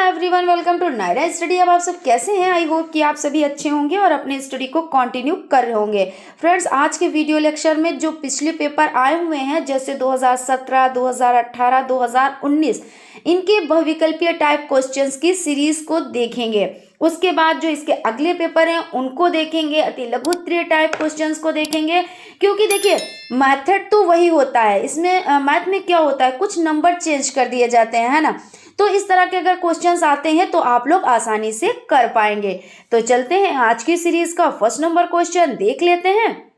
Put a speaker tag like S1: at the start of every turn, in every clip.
S1: Everyone, welcome to Nayra study. अब आप सब कैसे हैं? आई होप कि आप सभी अच्छे होंगे और अपने स्टडी को कंटिन्यू कर रहे होंगे। फ्रेंड्स, आज के वीडियो लेक्चर में जो पिछले पेपर आए हुए हैं जैसे 2017, 2018, 2019 इनके बहुविकल्पीय टाइप क्वेश्चंस की सीरीज को देखेंगे। उसके बाद जो इसके अगले पेपर हैं उनको देखेंगे, अति लघु उत्तरीय टाइप क्वेश्चंस को देखेंगे। क्योंकि देखिए मेथड तो वही होता है, इसमें मैथ में क्या होता है, कुछ नंबर चेंज कर दिए जाते हैं, है ना। तो इस तरह के अगर क्वेश्चंस आते हैं तो आप लोग आसानी से कर पाएंगे। तो चलते हैं आज की सीरीज का फर्स्ट नंबर क्वेश्चन देख लेते हैं।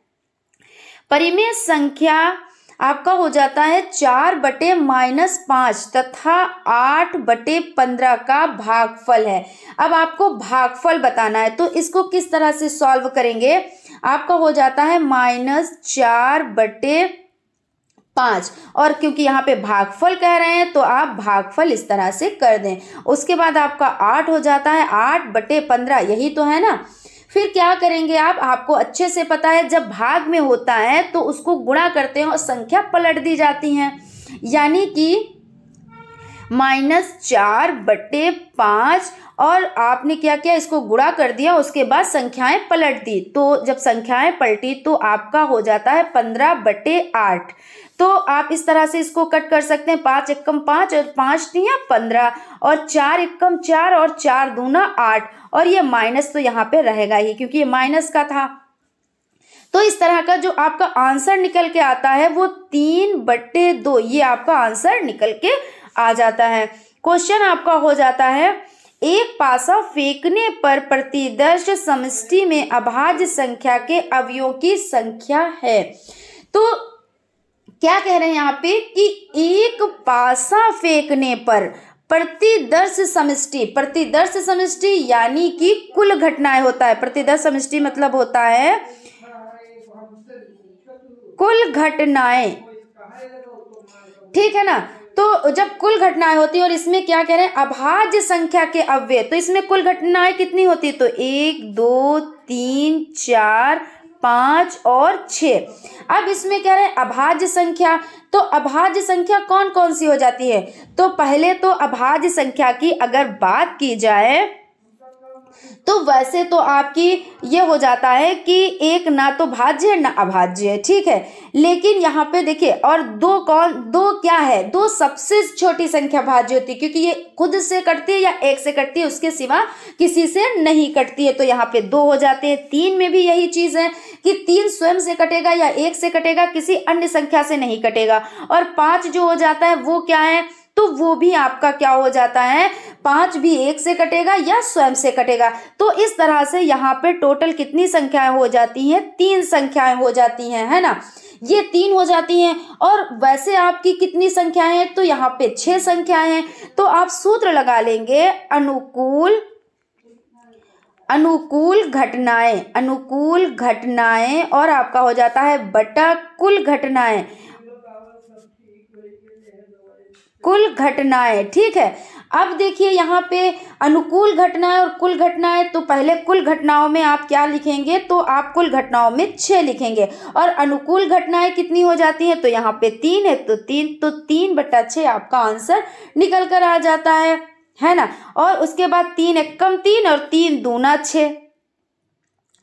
S1: परिमेय संख्या आपका हो जाता है 4/-5 तथा 8/15 का भागफल है। अब आपको भागफल बताना है तो इसको किस तरह से सॉल्व करेंगे। आपका हो जाता है -4/5 और क्योंकि यहाँ पे भागफल कह रहे हैं तो आप भागफल इस तरह से कर दें। उसके बाद आपका 8 हो जाता है 8/15, यही तो है ना। फिर क्या करेंगे आपको अच्छे से पता है, जब भाग में होता है तो उसको गुणा करते हैं और संख्या पलट दी जाती है, यानी कि -4/5 और आपने क्या किया, इसको गुणा कर दिया, उसके बाद संख्याएं पलट दी। तो जब संख्याएं पलटी तो आपका हो जाता है 15/8। तो आप इस तरह से इसको कट कर सकते हैं, 5 एकम 5 और 5 दिया 15 और 4 एकम 4 और 4 दूना 8 और ये माइनस तो यहाँ पे रहेगा ही क्योंकि ये माइनस का था। तो इस तरह का जो आपका आंसर निकल के आता है वो 3/2, ये आपका आंसर निकल के आ जाता है। क्वेश्चन आपका हो जाता है, एक पासा फेंकने पर प्रतिदर्श समष्टि में अभाज्य संख्या के अवयवों की संख्या है। तो क्या कह रहे हैं यहाँ पे कि एक पासा फेंकने पर प्रतिदर्श समष्टि यानी कि कुल घटनाएं होता है। प्रतिदर्श समष्टि मतलब होता है कुल घटनाएं, ठीक है ना। तो जब कुल घटनाएं होती है और इसमें क्या कह रहे हैं, अभाज्य संख्या के अव्यय, तो इसमें कुल घटनाएं कितनी होती है, तो 1 2 3 4 5 और 6। अब इसमें कह रहे हैं अभाज्य संख्या, तो अभाज्य संख्या कौन कौन सी हो जाती है। तो पहले तो अभाज्य संख्या की अगर बात की जाए तो वैसे तो आपकी ये हो जाता है कि एक ना तो भाज्य है ना अभाज्य है, ठीक है। लेकिन यहाँ पे देखिए, और दो क्या है, दो सबसे छोटी संख्या भाज्य होती है क्योंकि ये खुद से कटती है या एक से कटती है, उसके सिवा किसी से नहीं कटती है। तो यहाँ पे 2 हो जाते हैं। 3 में भी यही चीज है कि 3 स्वयं से कटेगा या एक से कटेगा, किसी अन्य संख्या से नहीं कटेगा। और 5 जो हो जाता है वो क्या है, तो वो भी आपका क्या हो जाता है, 5 भी एक से कटेगा या स्वयं से कटेगा। तो इस तरह से यहाँ पे टोटल कितनी संख्याएं हो जाती हैं, 3 संख्याएं हो जाती हैं, है ना। ये 3 हो जाती हैं। और वैसे आपकी कितनी संख्याएं हैं, तो यहाँ पे 6 संख्याएं हैं। तो आप सूत्र लगा लेंगे अनुकूल घटनाएं और आपका हो जाता है बटा कुल घटनाएं, ठीक है। अब देखिए यहाँ पे अनुकूल घटनाएं और कुल घटनाएं, तो पहले कुल घटनाओं में आप क्या लिखेंगे, तो आप कुल घटनाओं में 6 लिखेंगे और अनुकूल घटनाएं कितनी हो जाती हैं, तो यहाँ पे 3 है तो 3/6 आपका आंसर निकल कर आ जाता है ना। और उसके बाद 3 एकम 3 और 3 दूना 6,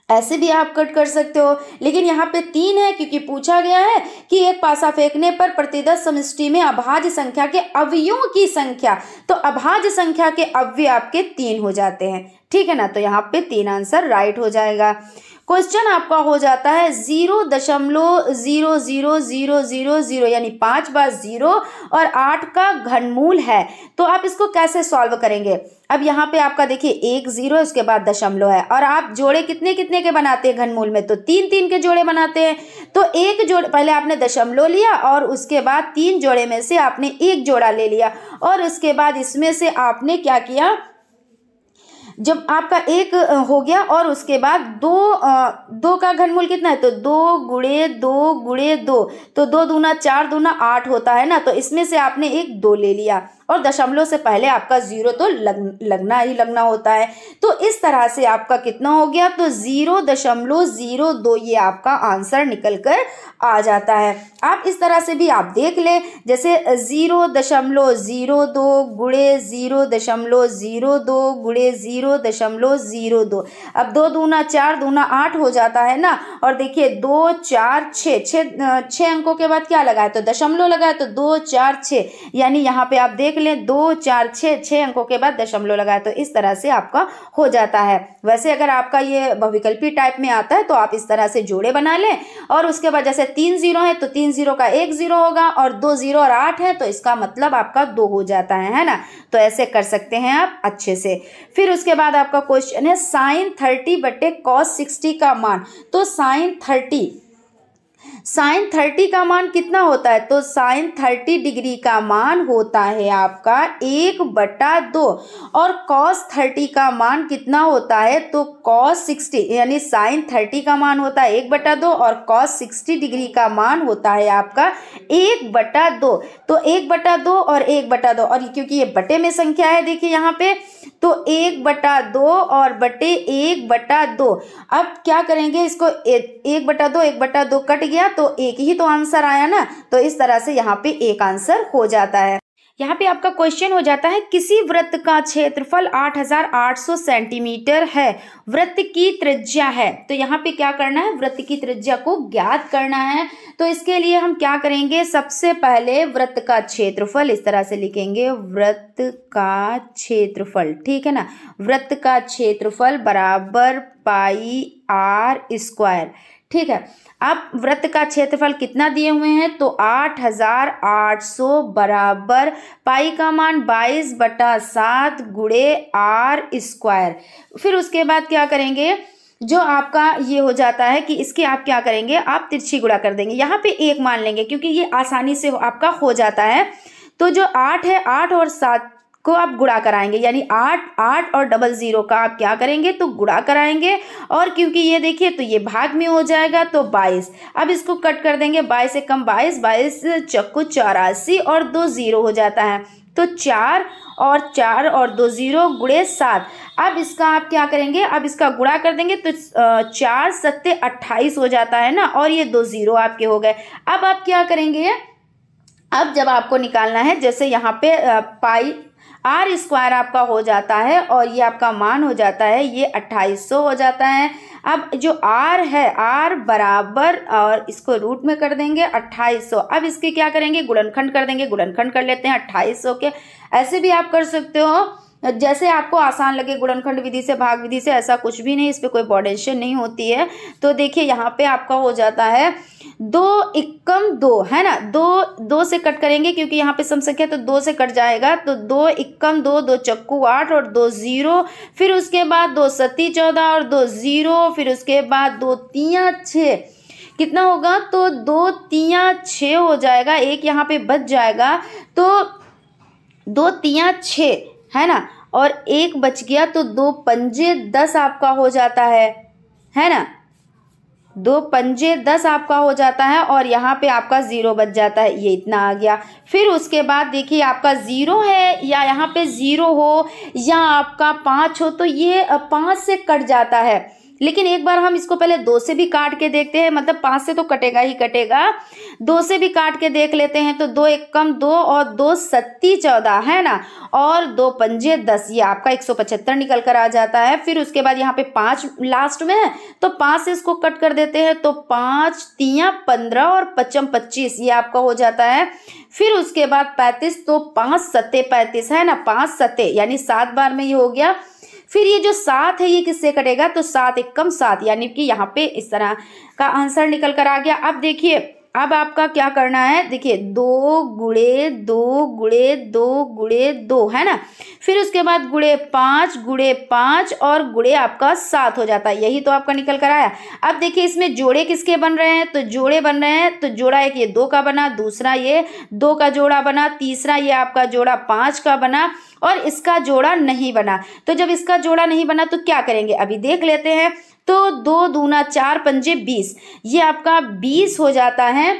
S1: ऐसे भी आप कट कर सकते हो। लेकिन यहाँ पे 3 है क्योंकि पूछा गया है कि एक पासा फेंकने पर प्रतिदर्श समष्टि में अभाज्य संख्या के अवयवों की संख्या, तो अभाज्य संख्या के अवयव आपके 3 हो जाते हैं, ठीक है ना। तो यहाँ पे 3 आंसर राइट हो जाएगा। क्वेश्चन आपका हो जाता है 0.00000 यानी 5 बार 0 और 8 का घनमूल है। तो आप इसको कैसे सॉल्व करेंगे। अब यहाँ पे आपका देखिए 1 0 उसके बाद दशमलव है और आप जोड़े कितने कितने के बनाते हैं घनमूल में, तो 3 के जोड़े बनाते हैं। तो एक जोड़े पहले आपने दशमलव लिया और उसके बाद 3 जोड़े में से आपने एक जोड़ा ले लिया और उसके बाद इसमें से आपने क्या किया, जब आपका 1 हो गया और उसके बाद 2 का घनमूल कितना है, तो 2 गुणे 2 गुणे 2, तो 2 दूना 4 दूना 8 होता है ना। तो इसमें से आपने एक 2 ले लिया और दशमलव से पहले आपका 0 तो लगना ही लगना होता है। तो इस तरह से आपका कितना हो गया, तो 0.02 ये आपका आंसर निकल कर आ जाता है। आप इस तरह से भी आप देख लें, जैसे 0.02 गुणे 0.02 गुणे 0.02। अब 2 दूना 4, दूना 8 हो जाता है ना। और देखिए 2 4 6 अंकों के बाद क्या लगाए, तो दशमलव लगाए, तो 2 4 6, यानी यहाँ पे आप देख लें 2 4 6 अंकों के बाद दशमलव लगाए, तो इस तरह से आपका हो जाता है। वैसे अगर आपका ये बहुविकल्पी टाइप में आता है तो आप इस तरह से जोड़े बना लें, और उसके बाद जैसे 3 0 है तो 3 0 का 1 0 होगा, और 2 0 और 8 है तो इसका मतलब आपका 2 हो जाता है ना। तो ऐसे कर सकते हैं आप अच्छे से। फिर उसके बाद आपका क्वेश्चन है sin 30 बटे cos 60 का मान। तो sin 30 का मान कितना होता है, तो sin 30 डिग्री का मान होता है आपका 1/2, और cos 30 का मान कितना होता है, तो cos 60 यानी sin 30 का मान होता है 1/2 और cos 60 डिग्री का मान होता है आपका 1/2। तो 1/2 और 1/2, और क्योंकि ये बटे में संख्या है देखिए यहाँ पे, तो 1/2 और बटे 1/2। अब क्या करेंगे, इसको 1/2 कट गया तो एक ही तो आंसर आया ना। तो इस तरह से यहाँ पे एक आंसर हो जाता है। यहाँ पे आपका क्वेश्चन हो जाता है, किसी वृत्त का क्षेत्रफल 8800 सेंटीमीटर है, वृत्त की त्रिज्या है। तो यहाँ पे क्या करना है, वृत्त की त्रिज्या को ज्ञात करना है। तो इसके लिए हम क्या करेंगे, सबसे पहले वृत्त का क्षेत्रफल इस तरह से लिखेंगे, वृत्त का क्षेत्रफल, ठीक है ना। वृत्त का क्षेत्रफल बराबर पाई r², ठीक है। अब वृत्त का क्षेत्रफल कितना दिए हुए हैं, तो 8800 बराबर पाई का मान 22/7 गुणे r²। फिर उसके बाद क्या करेंगे, जो आपका ये हो जाता है कि इसके आप क्या करेंगे, आप तिरछी गुणा कर देंगे। यहाँ पे 1 मान लेंगे क्योंकि ये आसानी से आपका हो जाता है। तो जो 8 है, 8 और 7 को आप गुणा कराएंगे, यानी 8 और 00 का आप क्या करेंगे, तो गुणा कराएंगे। और क्योंकि ये देखिए तो ये भाग में हो जाएगा तो 22। अब इसको कट कर देंगे, 22 से कम 22, 22 चक्कू 84 और 2 0 हो जाता है। तो 4 और 2 0 गुणे 7। अब इसका आप क्या करेंगे, अब इसका गुणा कर देंगे तो 4 7 28 हो जाता है ना, और ये 2 0 आपके हो गए। अब आप क्या करेंगे, अब जब आपको निकालना है, जैसे यहाँ पे पाई r² आपका हो जाता है और ये आपका मान हो जाता है, ये 2800 हो जाता है। अब जो r है, r बराबर, और इसको रूट में कर देंगे 2800। अब इसके क्या करेंगे, गुणनखंड कर देंगे, गुणनखंड कर लेते हैं 2800 के। ऐसे भी आप कर सकते हो जैसे आपको आसान लगे, गुणनखंड विधि से, भाग विधि से, ऐसा कुछ भी नहीं, इस पे कोई बॉर्डेशन नहीं होती है। तो देखिए यहाँ पे आपका हो जाता है 2 एकम 2, है ना। 2 से कट करेंगे क्योंकि यहाँ पे सम संख्या, तो 2 से कट जाएगा। तो 2 एकम 2, 2 चक्कू 8 और 2 0। फिर उसके बाद 2 सत्ती 14 और 2 0। फिर उसके बाद 2 तियां 6, कितना होगा, तो 2 तियां 6 हो जाएगा, एक यहाँ पे बच जाएगा। तो 2 तियां 6, है ना, और एक बच गया, तो 2 पंजे 10 आपका हो जाता है ना। 2 पंजे 10 आपका हो जाता है, और यहाँ पे आपका 0 बच जाता है, ये इतना आ गया। फिर उसके बाद देखिए आपका 0 है, या यहाँ पे 0 हो, या आपका 5 हो, तो ये 5 से कट जाता है। लेकिन एक बार हम इसको पहले 2 से भी काट के देखते हैं, मतलब 5 से तो कटेगा ही कटेगा, 2 से भी काट के देख लेते हैं। तो 2 एकम 2 और 2 सत्ती 14, है ना, और 2 पंजे 10, ये आपका 175 निकल कर आ जाता है। फिर उसके बाद यहाँ पे 5 लास्ट में है, तो 5 से इसको कट कर देते हैं, तो 5 तियां 15 और 5 25, ये आपका हो जाता है। फिर उसके बाद 35, तो 5 सत्ते 35, है ना, 5 सत्ते यानी 7 बार में ये हो गया। फिर ये जो 7 है, ये किससे कटेगा, तो 7 एकम 7, यानी कि यहाँ पे इस तरह का आंसर निकल कर आ गया। अब देखिए, अब आपका क्या करना है, देखिए 2 गुणे 2 गुणे 2 गुणे 2, है ना। फिर उसके बाद गुणे 5 और गुणे आपका 7 हो जाता है, यही तो आपका निकल कर आया। अब देखिए इसमें जोड़े किसके बन रहे हैं, तो जोड़े बन रहे हैं, तो जोड़ा एक ये 2 का बना, दूसरा ये 2 का जोड़ा बना, तीसरा ये आपका जोड़ा 5 का बना, और इसका जोड़ा नहीं बना। तो जब इसका जोड़ा नहीं बना तो क्या करेंगे, अभी देख लेते हैं। तो 2 दूना 4 पंजे 20, ये आपका 20 हो जाता है।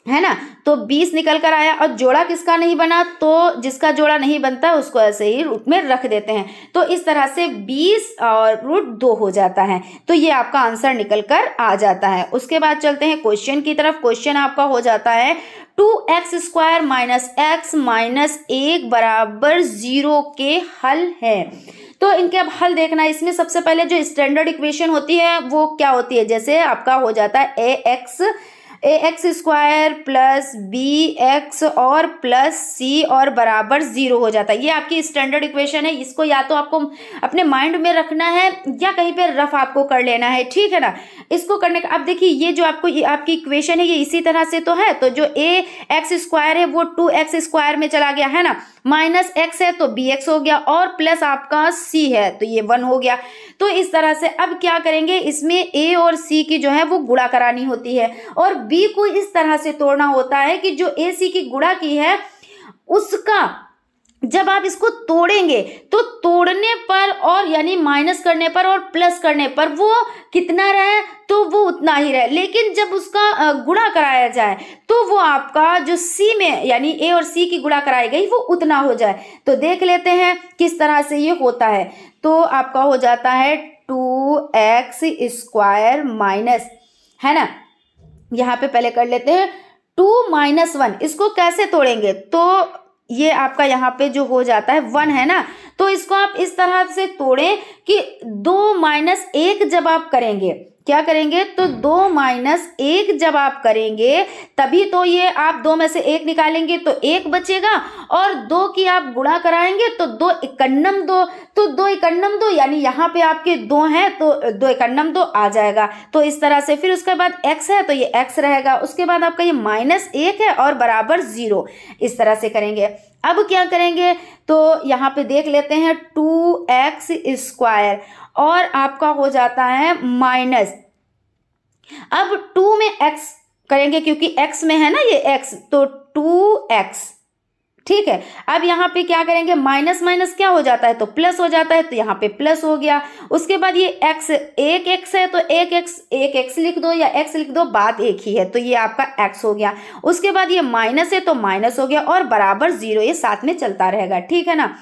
S1: है ना। तो 20 निकल कर आया और जोड़ा किसका नहीं बना, तो जिसका जोड़ा नहीं बनता उसको ऐसे ही रूट में रख देते हैं। तो इस तरह से 20 और रूट 2 हो जाता है। तो ये आपका आंसर निकल कर आ जाता है। उसके बाद चलते हैं क्वेश्चन की तरफ। क्वेश्चन आपका हो जाता है 2x² - x - 1 बराबर 0 के हल है। तो इनके अब हल देखना है। इसमें सबसे पहले जो स्टैंडर्ड इक्वेशन होती है वो क्या होती है, जैसे आपका हो जाता है ax² प्लस bx और प्लस c और बराबर 0 हो जाता है। ये आपकी स्टैंडर्ड इक्वेशन है। इसको या तो आपको अपने माइंड में रखना है या कहीं पे रफ आपको कर लेना है, ठीक है ना। इसको करने का अब देखिए ये जो आपकी इक्वेशन है ये इसी तरह से तो है। तो जो ax² है वो 2x² में चला गया है ना, माइनस x है तो bx हो गया और प्लस आपका c है तो ये 1 हो गया। तो इस तरह से अब क्या करेंगे, इसमें a और c की जो है वो गुणा करानी होती है और b को इस तरह से तोड़ना होता है कि जो a c की गुणा की है उसका जब आप इसको तोड़ेंगे तो तोड़ने पर और यानी माइनस करने पर और प्लस करने पर वो कितना रहे तो वो उतना ही रहे, लेकिन जब उसका गुणा कराया जाए तो वो आपका जो सी में यानी ए और सी की गुणा कराई गई वो उतना हो जाए। तो देख लेते हैं किस तरह से ये होता है। तो आपका हो जाता है 2x² माइनस, है ना, यहाँ पे पहले कर लेते हैं 2 - 1। इसको कैसे तोड़ेंगे, तो ये आपका यहाँ पे जो हो जाता है 1 है ना, तो इसको आप इस तरह से तोड़ें कि 2 - 1 जब आप करेंगे, क्या करेंगे, तो 2 - 1 जब आप करेंगे तभी तो ये आप 2 में से 1 निकालेंगे तो 1 बचेगा और 2 की आप गुणा कराएंगे तो 2 × 2, तो 2 × 2 यानी यहाँ पे आपके 2 हैं तो 2 × 2 आ जाएगा। तो इस तरह से फिर उसके बाद x है तो ये x रहेगा, उसके बाद आपका ये -1 है और बराबर 0, इस तरह से करेंगे। अब क्या करेंगे, तो यहाँ पे देख लेते हैं 2x² और आपका हो जाता है माइनस, अब 2 में x करेंगे क्योंकि x में है ना ये x, तो 2x, ठीक है। अब यहाँ पे क्या करेंगे, माइनस माइनस क्या हो जाता है तो प्लस हो जाता है, तो यहाँ पे प्लस हो गया। उसके बाद ये x, एक x है तो एक x लिख दो या x लिख दो, बात एक ही है, तो ये आपका x हो गया। उसके बाद ये माइनस है तो माइनस हो गया और बराबर 0, ये साथ में चलता रहेगा, ठीक है ना।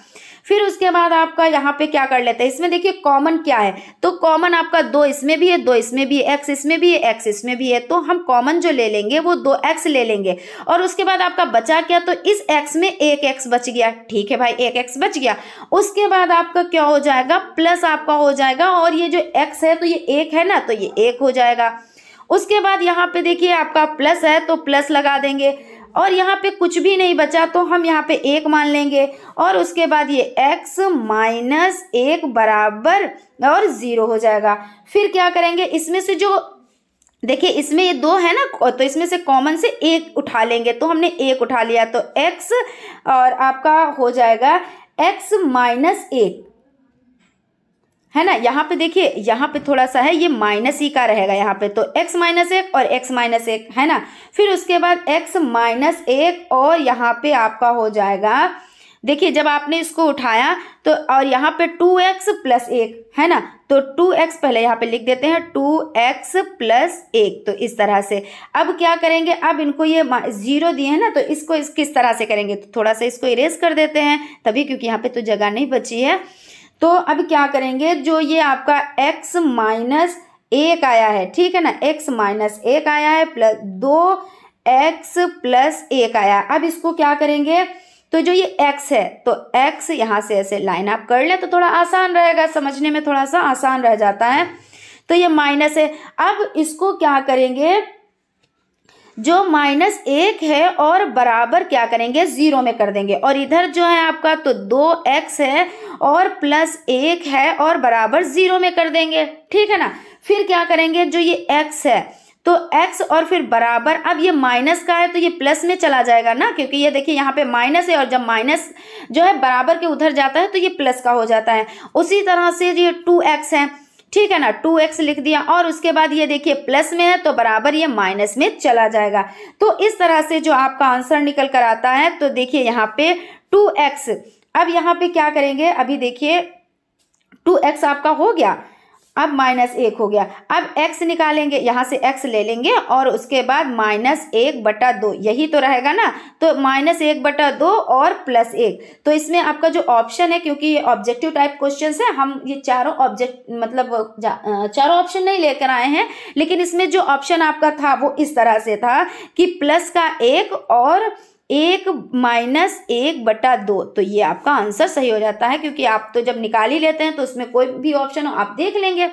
S1: फिर उसके बाद आपका यहाँ पे क्या कर लेते हैं, इसमें देखिए कॉमन क्या है, तो कॉमन आपका 2 इसमें भी है, 2 इसमें भी है, x इसमें भी है, x इसमें भी है, तो हम कॉमन जो ले लेंगे वो 2x ले लेंगे। और उसके बाद आपका बचा क्या, तो इस x में एक x बच गया, ठीक है भाई, एक x बच गया। उसके बाद आपका क्या हो जाएगा, प्लस आपका हो जाएगा और ये जो x है तो ये 1 है ना, तो ये 1 हो जाएगा। उसके बाद यहाँ पे देखिए आपका प्लस है तो प्लस लगा देंगे और यहाँ पे कुछ भी नहीं बचा तो हम यहाँ पे 1 मान लेंगे और उसके बाद ये x - 1 बराबर और 0 हो जाएगा। फिर क्या करेंगे, इसमें से जो देखिए इसमें ये 2 है ना, तो इसमें से कॉमन से 1 उठा लेंगे, तो हमने 1 उठा लिया तो x और आपका हो जाएगा x - 1, है ना। यहाँ पे देखिए यहाँ पे थोड़ा सा है, ये माइनस ही का रहेगा यहाँ पे, तो x - 1 और x - 1 है ना। फिर उसके बाद x - 1 और यहाँ पे आपका हो जाएगा, देखिए जब आपने इसको उठाया तो और यहाँ पे 2x + 1 है ना, तो 2x पहले यहाँ पे लिख देते हैं 2x + 1, तो इस तरह से। अब क्या करेंगे, अब इनको ये 0 दिए हैं ना, तो इसको किस तरह से करेंगे, तो थोड़ा सा इसको इरेज कर देते हैं तभी, क्योंकि यहाँ पे तो जगह नहीं बची है। तो अब क्या करेंगे, जो ये आपका x - 1 आया है, ठीक है ना, x - 1 आया है प्लस 2x + 1 आया। अब इसको क्या करेंगे, तो जो ये x है तो x यहाँ से ऐसे लाइन आप कर ले तो थोड़ा आसान रहेगा, समझने में थोड़ा सा आसान रह जाता है। तो ये माइनस है, अब इसको क्या करेंगे, जो -1 है और बराबर क्या करेंगे 0 में कर देंगे, और इधर जो है आपका तो 2x है और +1 है और बराबर 0 में कर देंगे, ठीक है ना। फिर क्या करेंगे, जो ये x है तो x और फिर बराबर, अब ये माइनस का है तो ये प्लस में चला जाएगा ना, क्योंकि ये देखिए यहाँ पे माइनस है और जब माइनस जो है बराबर के उधर जाता है तो ये प्लस का हो जाता है। उसी तरह से ये 2x है, ठीक है ना, 2x लिख दिया और उसके बाद ये देखिए प्लस में है तो बराबर ये माइनस में चला जाएगा। तो इस तरह से जो आपका आंसर निकल कर आता है, तो देखिए यहाँ पे 2x, अब यहाँ पे क्या करेंगे, अभी देखिए 2x आपका हो गया। अब -1 हो गया। अब x निकालेंगे, यहाँ से x ले लेंगे और उसके बाद -1/2, यही तो रहेगा ना। तो -1/2 और +1। तो इसमें आपका जो ऑप्शन है, क्योंकि ये ऑब्जेक्टिव टाइप क्वेश्चन है, हम ये चारों चारों ऑप्शन नहीं लेकर आए हैं, लेकिन इसमें जो ऑप्शन आपका था वो इस तरह से था कि +1 और 1 -1/2। तो ये आपका आंसर सही हो जाता है, क्योंकि आप तो जब निकाल ही लेते हैं तो उसमें कोई भी ऑप्शन हो आप देख लेंगे,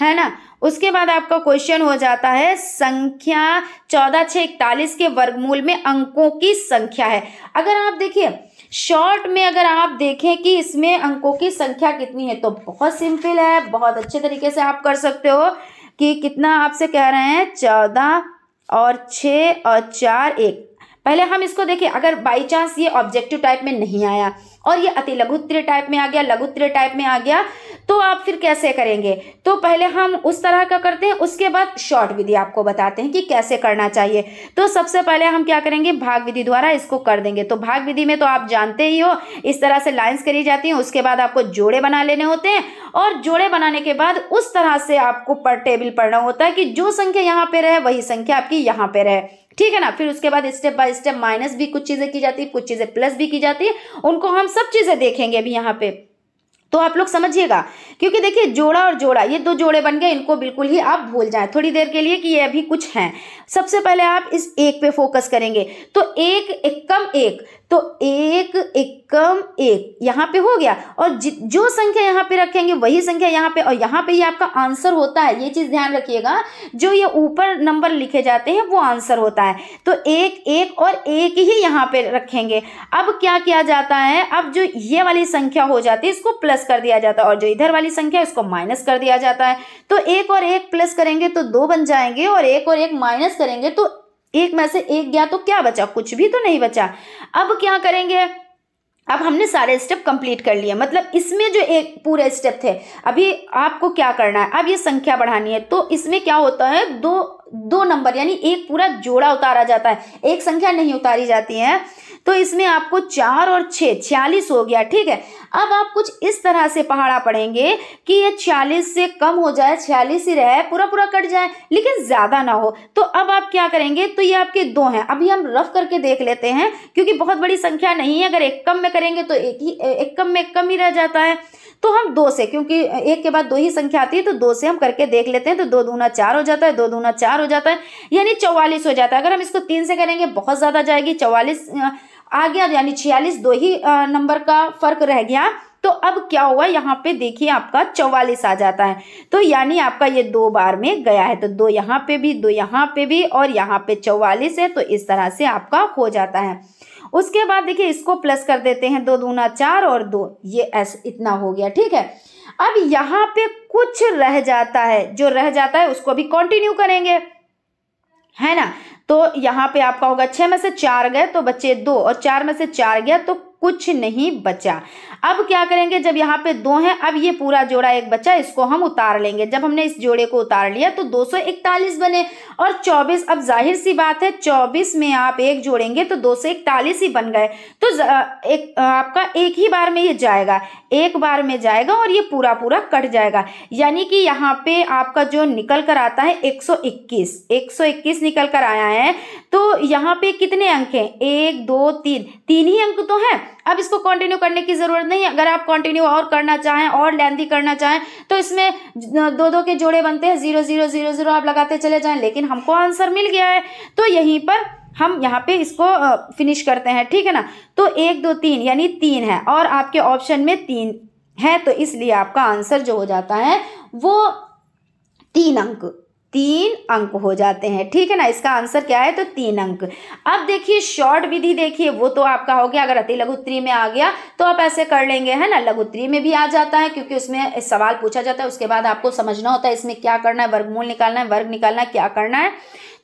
S1: है ना। उसके बाद आपका क्वेश्चन हो जाता है संख्या 14×6=41 के वर्गमूल में अंकों की संख्या है। अगर आप देखिए शॉर्ट में, अगर आप देखें कि इसमें अंकों की संख्या कितनी है, तो बहुत सिंपल है, बहुत अच्छे तरीके से आप कर सकते हो कि कितना आपसे कह रहे हैं 14 और 6 और 4 1। पहले हम इसको देखिए, अगर बाई चांस ये ऑब्जेक्टिव टाइप में नहीं आया और ये अति लघुत्तरीय टाइप में आ गया, लघुत्तरीय टाइप में आ गया, तो आप फिर कैसे करेंगे। तो पहले हम उस तरह का करते हैं, उसके बाद शॉर्ट विधि आपको बताते हैं कि कैसे करना चाहिए। तो सबसे पहले हम क्या करेंगे, भाग विधि द्वारा इसको कर देंगे। तो भाग विधि में तो आप जानते ही हो, इस तरह से लाइंस करी जाती हैं, उसके बाद आपको जोड़े बना लेने होते हैं, और जोड़े बनाने के बाद उस तरह से आपको पर टेबल पढ़ना होता है कि जो संख्या यहाँ पे रहे वही संख्या आपकी यहाँ पे रहे, ठीक है ना। फिर उसके बाद स्टेप बाय स्टेप माइनस भी कुछ चीजें की जाती है, कुछ चीजें प्लस भी की जाती है, उनको हम सब चीजें देखेंगे अभी यहाँ पे। तो आप लोग समझिएगा, क्योंकि देखिए जोड़ा और जोड़ा, ये 2 जोड़े बन गए, इनको बिल्कुल ही आप भूल जाएं थोड़ी देर के लिए कि ये अभी कुछ हैं। सबसे पहले आप इस 1 पे फोकस करेंगे। तो 1 एकम 1, तो 1 एकम 1 यहाँ पे हो गया, और जो संख्या यहाँ पे रखेंगे वही संख्या यहाँ पे, और यहाँ पे ये आपका आंसर होता है। ये चीज ध्यान रखिएगा, जो ये ऊपर नंबर लिखे जाते हैं वो आंसर होता है। तो 1 1 और 1 ही यहाँ पे रखेंगे। अब क्या किया जाता है, अब जो ये वाली संख्या हो जाती है इसको प्लस कर दिया जाता है, और जो इधर वाली संख्या है उसको माइनस कर दिया जाता है। तो 1 और 1 प्लस करेंगे तो 2 बन जाएंगे, और 1 और 1 माइनस करेंगे तो 1 में से 1 गया, तो क्या बचा, कुछ भी तो नहीं बचा। अब क्या करेंगे, अब हमने सारे स्टेप कंप्लीट कर लिए, मतलब इसमें जो एक पूरे स्टेप थे, अभी आपको क्या करना है, अब ये संख्या बढ़ानी है। तो इसमें क्या होता है, दो नंबर यानी एक पूरा जोड़ा उतारा जाता है, एक संख्या नहीं उतारी जाती है। तो इसमें आपको 4 और 6 46 हो गया, ठीक है। अब आप कुछ इस तरह से पहाड़ा पढ़ेंगे कि ये 40 से कम हो जाए, 46 ही रहे, पूरा पूरा कट जाए, लेकिन ज्यादा ना हो। तो अब आप क्या करेंगे, तो ये आपके 2 हैं, अभी हम रफ करके देख लेते हैं, क्योंकि बहुत बड़ी संख्या नहीं है। अगर एक कम में करेंगे तो एक कम में कम ही रह जाता है। तो हम 2 से, क्योंकि 1 के बाद 2 ही संख्या आती है, तो 2 से हम करके देख लेते हैं। तो 2 दूना 4 हो जाता है, 2 दूना 4 हो जाता है, यानी 44 हो जाता है। अगर हम इसको 3 से करेंगे बहुत ज्यादा जाएगी, 44 आ गया, यानी 46 2 ही नंबर का फर्क रह गया। तो अब क्या हुआ, यहाँ पे देखिए आपका 44 आ जाता है। तो यानी आपका ये 2 बार में गया है, तो 2 यहाँ पे भी, 2 यहाँ पे भी, और यहाँ पे 44 है। तो इस तरह से आपका हो जाता है। उसके बाद देखिए इसको प्लस कर देते हैं, 2 दूना 4 और 2, ये ऐसे इतना हो गया, ठीक है। अब यहाँ पे कुछ रह जाता है, जो रह जाता है उसको भी कंटिन्यू करेंगे, है ना। तो यहाँ पे आपका होगा 6 में से 4 गए तो बचे 2, और 4 में से 4 गया तो कुछ नहीं बचा। अब क्या करेंगे, जब यहाँ पे 2 हैं, अब ये पूरा जोड़ा एक बचा, इसको हम उतार लेंगे। जब हमने इस जोड़े को उतार लिया तो 241 बने, और 24, अब जाहिर सी बात है 24 में आप 1 जोड़ेंगे तो 241 ही बन गए। तो एक आपका एक ही बार में ये जाएगा, एक बार में जाएगा, और ये पूरा पूरा कट जाएगा। यानी कि यहाँ पे आपका जो निकल कर आता है 121 निकल कर आया है। तो यहाँ पे कितने अंक हैं, 1 2 3 ही अंक तो है। अब इसको कंटिन्यू करने की जरूरत नहीं है। अगर आप कंटिन्यू और करना चाहें, और लेंथी करना चाहें, तो इसमें 2 के जोड़े बनते हैं, 0 0 0 0 आप लगाते चले जाएं। लेकिन हमको आंसर मिल गया है, तो यहीं पर हम यहाँ पे इसको फिनिश करते हैं, ठीक है ना। तो 1 2 3 यानी 3 है, और आपके ऑप्शन में 3 है, तो इसलिए आपका आंसर जो हो जाता है वो 3 अंक हो जाते हैं, ठीक है ना। इसका आंसर क्या है, तो 3 अंक। अब देखिए शॉर्ट विधि, देखिए वो तो आपका हो गया। अगर अति लघुत्तरीय में आ गया तो आप ऐसे कर लेंगे, है ना। लघुत्तरीय में भी आ जाता है, क्योंकि उसमें सवाल पूछा जाता है, उसके बाद आपको समझना होता है इसमें क्या करना है, वर्गमूल निकालना है, वर्ग निकालना है, क्या करना है,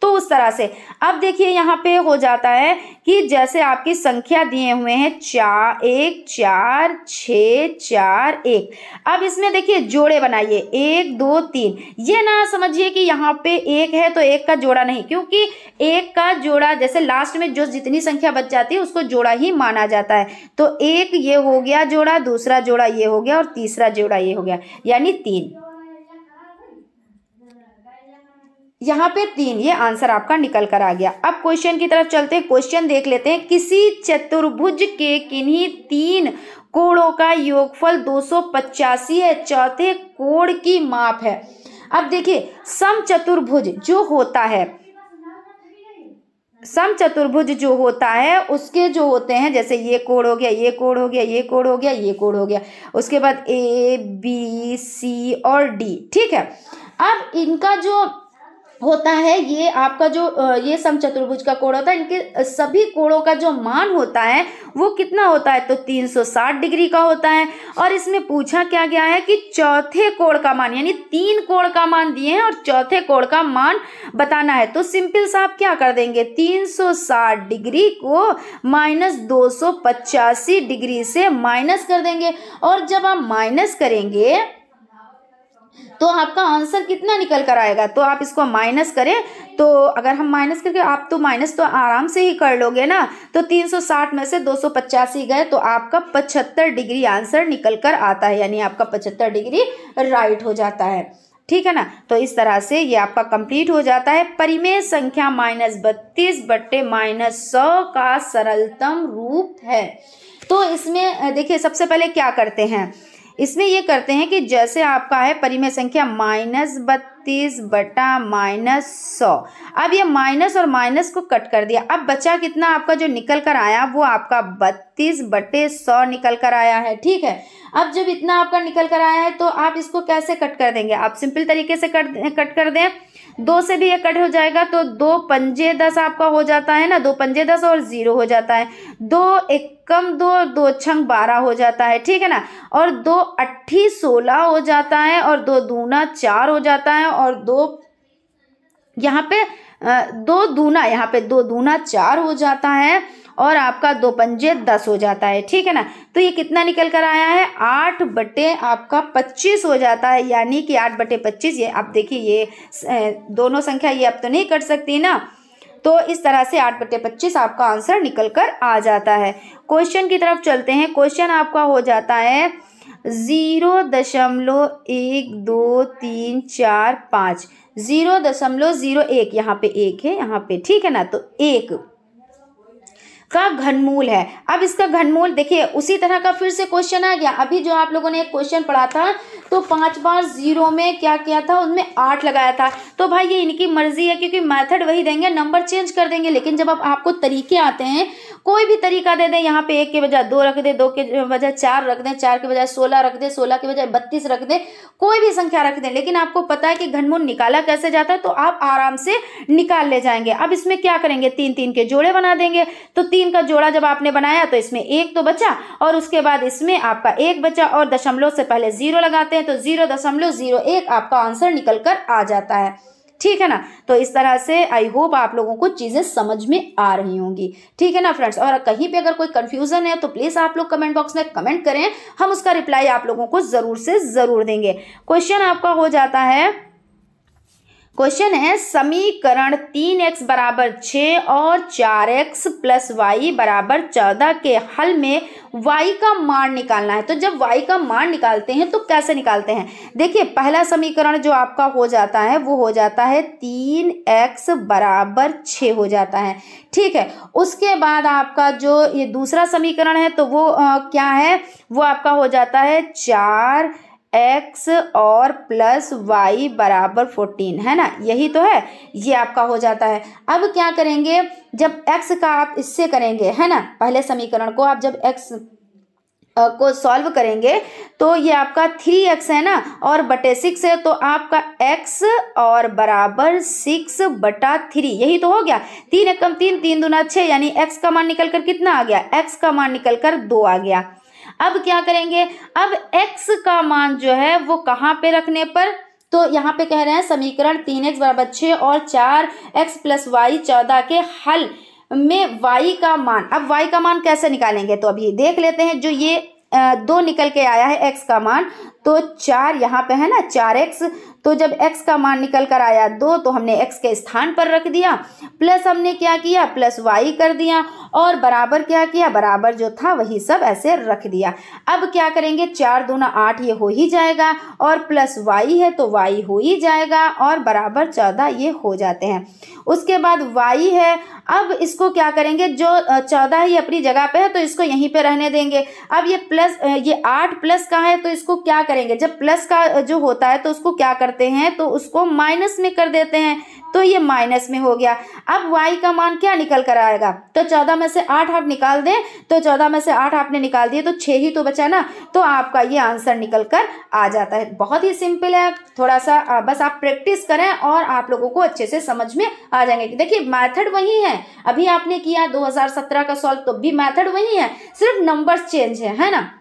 S1: तो उस तरह से। अब देखिए यहाँ पे हो जाता है कि जैसे आपकी संख्या दिए हुए हैं 4 1 4 6 4 1। अब इसमें देखिए जोड़े बनाइए, 1 2 3। ये ना समझिए कि यहाँ पे 1 है तो 1 का जोड़ा नहीं, क्योंकि 1 का जोड़ा जैसे लास्ट में जो जितनी संख्या बच जाती है उसको जोड़ा ही माना जाता है। तो 1 ये हो गया जोड़ा, दूसरा जोड़ा ये हो गया, और तीसरा जोड़ा ये हो गया, यानी 3। यहाँ पे 3, ये आंसर आपका निकल कर आ गया। अब क्वेश्चन की तरफ चलते हैं, क्वेश्चन देख लेते हैं। किसी चतुर्भुज के किन्हीं 3 कोणों का योगफल 285 है, चौथे कोण की माप है। अब देखिए समचतुर्भुज जो होता है, समचतुर्भुज जो होता है उसके जो होते हैं, जैसे ये कोण हो गया, ये कोण हो गया, ये कोण हो गया, ये कोण हो गया, उसके बाद ए बी सी और डी, ठीक है। अब इनका जो होता है, ये आपका जो ये समचतुर्भुज का कोण होता है, इनके सभी कोणों का जो मान होता है वो कितना होता है, तो 360 डिग्री का होता है। और इसमें पूछा क्या गया है कि चौथे कोण का मान, यानी 3 कोण का मान दिए हैं और चौथे कोण का मान बताना है। तो सिंपल सा आप क्या कर देंगे, 360 डिग्री को -285 डिग्री से माइनस कर देंगे। और जब आप माइनस करेंगे तो आपका आंसर कितना निकल कर आएगा, तो आप इसको माइनस करें, तो अगर हम माइनस करके, आप तो माइनस तो आराम से ही कर लोगे ना, तो 360 में से 285 गए तो आपका 75 डिग्री आंसर निकल कर आता है, यानी आपका 75 डिग्री राइट हो जाता है, ठीक है ना। तो इस तरह से ये आपका कंप्लीट हो जाता है। परिमेय संख्या -32 बट्टे -100 का सरलतम रूप है। तो इसमें देखिए सबसे पहले क्या करते हैं, इसमें ये करते हैं कि जैसे आपका है परिमेय संख्या -32 बटा -100, अब ये माइनस और माइनस को कट कर दिया, अब बचा कितना आपका जो निकल कर आया वो आपका 32 बटे 100 निकल कर आया है, ठीक है। अब जब इतना आपका निकल कर आया है तो आप इसको कैसे कट कर देंगे, आप सिंपल तरीके से कट कर दें, 2 से भी ये कट हो जाएगा तो 2 पंजे 10 आपका हो जाता है ना, 2 पंजे 10 और 0 हो जाता है, 2 एकम 2, 2 छंग 12 हो जाता है, ठीक है ना। और 2 अट्ठी 16 हो जाता है, और 2 दूना 4 हो जाता है, और 2 यहाँ पे 2 दूना, यहाँ पे 2 दूना 4 हो जाता है, और आपका 2 पंजे 10 हो जाता है, ठीक है ना। तो ये कितना निकल कर आया है, 8 बटे आपका 25 हो जाता है, यानी कि 8 बटे 25। ये आप देखिए ये दोनों संख्या ये अब तो नहीं कट सकती ना, तो इस तरह से 8 बटे 25 आपका आंसर निकल कर आ जाता है। क्वेश्चन की तरफ चलते हैं। क्वेश्चन आपका हो जाता है 0.12345, 0.01, यहाँ पे 1 है, यहाँ पे, ठीक है ना। तो 1 का घनमूल है। अब इसका घनमूल देखिए उसी तरह का फिर से क्वेश्चन आ गया। अभी जो आप लोगों ने एक क्वेश्चन पढ़ा था तो 5 बार 0 में क्या किया था, उसमें 8 लगाया था। तो भाई ये इनकी मर्जी है, क्योंकि मेथड वही देंगे, नंबर चेंज कर देंगे, लेकिन जब आपको तरीके आते हैं, कोई भी तरीका दे दें, यहाँ पे 1 के बजाय 2 रख दे, 2 के बजाय 4 रख दें, 4 के बजाय 16 रख दे, 16 के बजाय 32 रख दें, कोई भी संख्या रख दें, लेकिन आपको पता है कि घनमूल निकाला कैसे जाता है, तो आप आराम से निकाल ले जाएंगे। अब इसमें क्या करेंगे, 3-3 के जोड़े बना देंगे। तो 3 का जोड़ा जब आपने बनाया तो इसमें 1 तो बचा, और उसके बाद इसमें आपका 1 बचा, और दशमलव से पहले 0 लगाते हैं तो 0.01 आपका आंसर निकल कर आ जाता है, ठीक है ना। तो इस तरह से आई होप आप लोगों को चीजें समझ में आ रही होंगी, ठीक है ना फ्रेंड्स। और कहीं पे अगर कोई कंफ्यूजन है तो प्लीज आप लोग कमेंट बॉक्स में कमेंट करें, हम उसका रिप्लाई आप लोगों को जरूर से जरूर देंगे। क्वेश्चन आपका हो जाता है, क्वेश्चन है समीकरण 3x बराबर 6 और 4x प्लस y बराबर 14 के हल में y का मान निकालना है। तो जब y का मान निकालते हैं तो कैसे निकालते हैं, देखिए पहला समीकरण जो आपका हो जाता है वो हो जाता है 3x बराबर 6 हो जाता है, ठीक है। उसके बाद आपका जो ये दूसरा समीकरण है तो वो क्या है, वो आपका हो जाता है 4x और प्लस y बराबर 14, है ना, यही तो है, ये आपका हो जाता है। अब क्या करेंगे, जब x का आप इससे करेंगे, है ना, पहले समीकरण को आप जब x को सॉल्व करेंगे तो ये आपका 3x है ना, और बटे 6 है, तो आपका x और बराबर 6 बटा 3, यही तो हो गया। 3 एकम 3, 3 दूना 6, यानी x का मान निकल कर कितना आ गया, x का मान निकल कर 2 आ गया। अब क्या करेंगे, अब x का मान जो है वो कहाँ पे रखने पर, तो यहाँ पे कह रहे हैं समीकरण 3x बराबर 6 और 4x प्लस y 14 के हल में y का मान। अब y का मान कैसे निकालेंगे, तो अभी देख लेते हैं। जो ये 2 निकल के आया है x का मान, तो 4 यहाँ पे है ना 4x, तो जब x का मान निकल कर आया 2 तो हमने x के स्थान पर रख दिया, प्लस हमने क्या किया प्लस y कर दिया, और बराबर क्या किया, बराबर जो था वही सब ऐसे रख दिया। अब क्या करेंगे 4 दूना 8 ये हो ही जाएगा, और प्लस y है तो y हो ही जाएगा, और बराबर 14 ये हो जाते हैं। उसके बाद y है, अब इसको क्या करेंगे, जो 14 ही अपनी जगह पे है तो इसको यहीं पे रहने देंगे। अब ये प्लस, ये 8 प्लस का है तो इसको क्या करेंगे, जब प्लस का जो होता है तो उसको क्या करते हैं, तो उसको माइनस में कर देते हैं, तो ये माइनस में हो गया। अब y का मान क्या निकल कर आएगा, तो 14 में से 8 आप निकाल दें, तो 14 में से 8 आपने निकाल दिए तो 6 ही तो बचा ना, तो आपका ये आंसर निकल कर आ जाता है। बहुत ही सिंपल है, थोड़ा सा बस आप प्रैक्टिस करें और आप लोगों को अच्छे से समझ में आ जाएंगे। देखिए मेथड वही है, अभी आपने किया 2017 का सॉल्व तो भी मेथड वही है, सिर्फ नंबर्स चेंज है ना।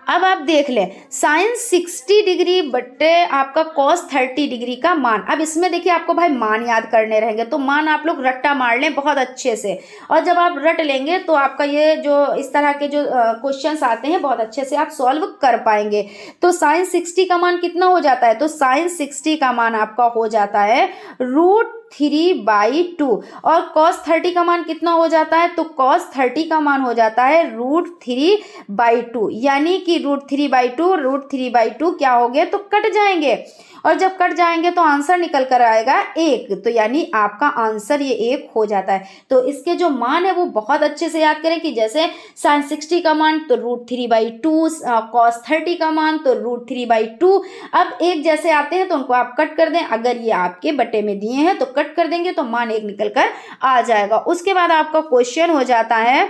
S1: अब आप देख लें साइन 60 डिग्री बटे आपका कॉस 30 डिग्री का मान। अब इसमें देखिए आपको भाई मान याद करने रहेंगे, तो मान आप लोग रट्टा मार लें बहुत अच्छे से, और जब आप रट लेंगे तो आपका ये जो इस तरह के जो क्वेश्चंस आते हैं बहुत अच्छे से आप सॉल्व कर पाएंगे। तो साइन 60 का मान कितना हो जाता है, तो साइन 60 का मान आपका हो जाता है √3/2, और cos 30 का मान कितना हो जाता है, तो cos 30 का मान हो जाता है √3/2, यानी कि √3/2 क्या हो गए, तो कट जाएंगे, और जब कट जाएंगे तो आंसर निकल कर आएगा 1, तो यानी आपका आंसर ये 1 हो जाता है। तो इसके जो मान है वो बहुत अच्छे से याद करें कि जैसे साइन 60 का मान तो √3/2, cos 30 का मान तो √3/2। अब एक जैसे आते हैं तो उनको आप कट कर दें, अगर ये आपके बटे में दिए हैं तो कट कर देंगे तो मान 1 निकल कर आ जाएगा। उसके बाद आपका क्वेश्चन हो जाता है,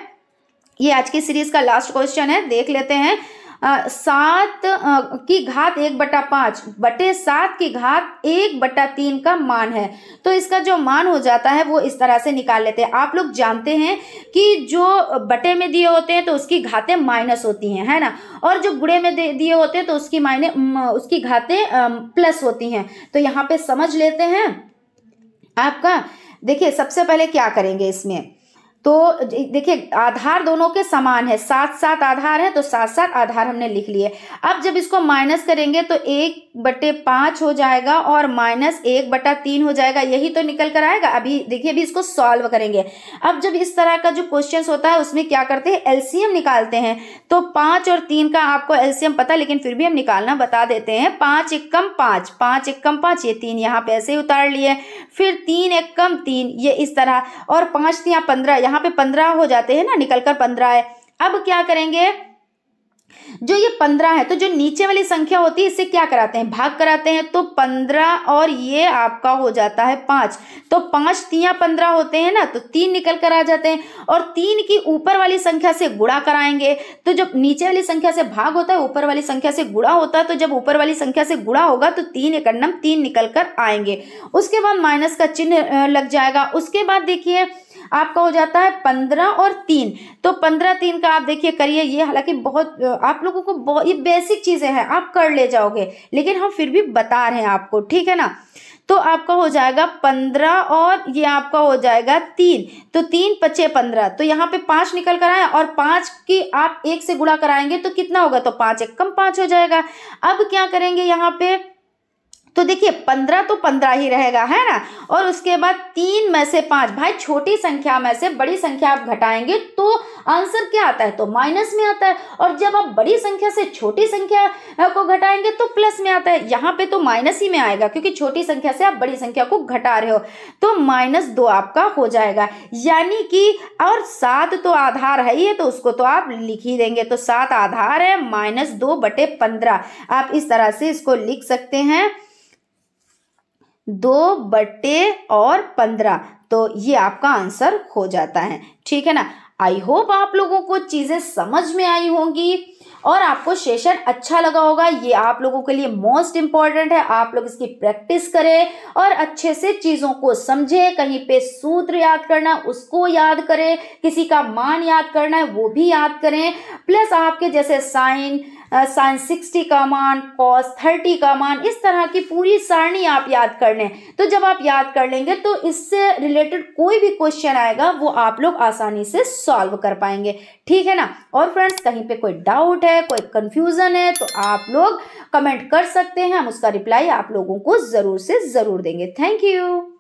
S1: ये आज की सीरीज का लास्ट क्वेश्चन है, देख लेते हैं। 7 की घात 1/5 बटे 7 की घात 1/3 का मान है, तो इसका जो मान हो जाता है वो इस तरह से निकाल लेते हैं। आप लोग जानते हैं कि जो बटे में दिए होते हैं तो उसकी घातें माइनस होती हैं, है ना, और जो गुणे में दिए होते हैं तो उसकी घातें प्लस होती हैं। तो यहाँ पे समझ लेते हैं आपका। देखिए सबसे पहले क्या करेंगे इसमें, तो देखिए आधार दोनों के समान है, 7 आधार है तो 7 आधार हमने लिख लिए। अब जब इसको माइनस करेंगे तो 1/5 हो जाएगा और -1/3 हो जाएगा, यही तो निकल कर आएगा। अभी देखिए अभी इसको सॉल्व करेंगे। अब जब इस तरह का जो क्वेश्चंस होता है उसमें क्या करते हैं, एलसीएम निकालते हैं। तो 5 और 3 का आपको एलसीएम पता, लेकिन फिर भी हम निकालना बता देते हैं। 5 एकम 5, 5 एकम 5, ये 3 यहाँ पे ऐसे ही उतार लिए, फिर 3 एकम 3, ये इस तरह, और 5 3 15, यहाँ पे 15 हो जाते हैं ना, निकल कर 15 है। अब क्या करेंगे, जो ये 15 है तो जो नीचे वाली संख्या होती है इससे क्या कराते हैं, भाग कराते हैं, तो 15 और ये आपका हो जाता है 5, तो 5 3 15 होते हैं ना, तो 3 निकल कर आ जाते हैं, और 3 की ऊपर वाली संख्या से गुणा कराएंगे। तो जब नीचे वाली संख्या से भाग होता है ऊपर वाली संख्या से गुणा होता है, तो जब ऊपर वाली संख्या से गुणा होगा तो 3 एकन्नम 3 निकल कर आएंगे। उसके बाद माइनस का चिन्ह लग जाएगा। उसके बाद देखिए आपका हो जाता है 15 और 3, तो 15 3 का आप देखिए करिए, ये हालांकि बहुत आप लोगों को ये बेसिक चीजें हैं आप कर ले जाओगे, लेकिन हम फिर भी बता रहे हैं आपको, ठीक है ना। तो आपका हो जाएगा 15 और ये आपका हो जाएगा 3, तो 3 5 15, तो यहाँ पे 5 निकल कर आया, और 5 की आप 1 से गुणा कराएंगे तो कितना होगा, तो 5 एकम 5 हो जाएगा। अब क्या करेंगे यहाँ पे, तो देखिए 15 तो 15 ही रहेगा, है ना, और उसके बाद 3 में से 5, भाई छोटी संख्या में से बड़ी संख्या आप घटाएंगे तो आंसर क्या आता है, तो माइनस में आता है, और जब आप बड़ी संख्या से छोटी संख्या को घटाएंगे तो प्लस में आता है। यहाँ पे तो माइनस ही में आएगा क्योंकि छोटी संख्या से आप बड़ी संख्या को घटा रहे हो, तो -2 आपका हो जाएगा, यानी कि, और 7 तो आधार है ही है तो उसको तो आप लिख ही देंगे, तो 7 आधार है, -2/15 आप इस तरह से इसको लिख सकते हैं, 2/15, तो ये आपका आंसर हो जाता है, ठीक है ना। आई होप आप लोगों को चीजें समझ में आई होंगी और आपको सेशन अच्छा लगा होगा। ये आप लोगों के लिए मोस्ट इम्पॉर्टेंट है, आप लोग इसकी प्रैक्टिस करें और अच्छे से चीजों को समझें। कहीं पे सूत्र याद करना उसको याद करें, किसी का मान याद करना है वो भी याद करें, प्लस आपके जैसे साइन साइन 60 का मान, कॉस 30 का मान, इस तरह की पूरी सारणी आप याद कर लें। तो जब आप याद कर लेंगे तो इससे रिलेटेड कोई भी क्वेश्चन आएगा वो आप लोग आसानी से सॉल्व कर पाएंगे, ठीक है ना। और फ्रेंड्स कहीं पे कोई डाउट है, कोई कंफ्यूजन है तो आप लोग कमेंट कर सकते हैं, हम उसका रिप्लाई आप लोगों को जरूर से जरूर देंगे। Thank you.